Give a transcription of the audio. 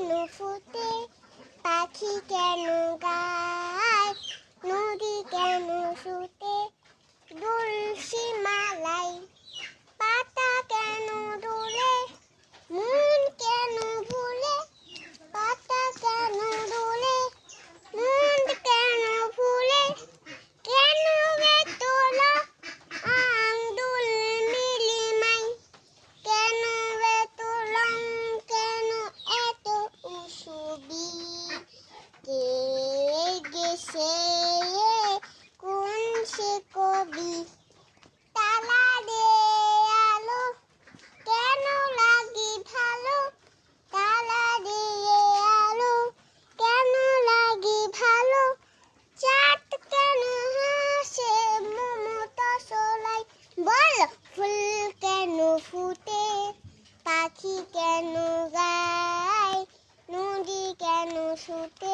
কেন ফুটে, পাখি কেন গায়, নদী কেন শুতে তুলসী মালায়, পাতা কেন দুলে, মন কেন ভুলে, পাতা কেন দুলে, মন কেন ভুলে, কেন বেতলা আন্দুল মিলিমাই, কেন বেতলং, কেন এত উসুবি, কে গেছে কোন সে কবি, তালা দে আলো কেন লাগি ভালো, তালা দিয়ে আলো কেন লাগি ভালো, চাঁদ কেন হাসে মমতা সোলাই, বল ফুল কেন ফুটে, পাখি কেন গায়, নদী কেন শুতে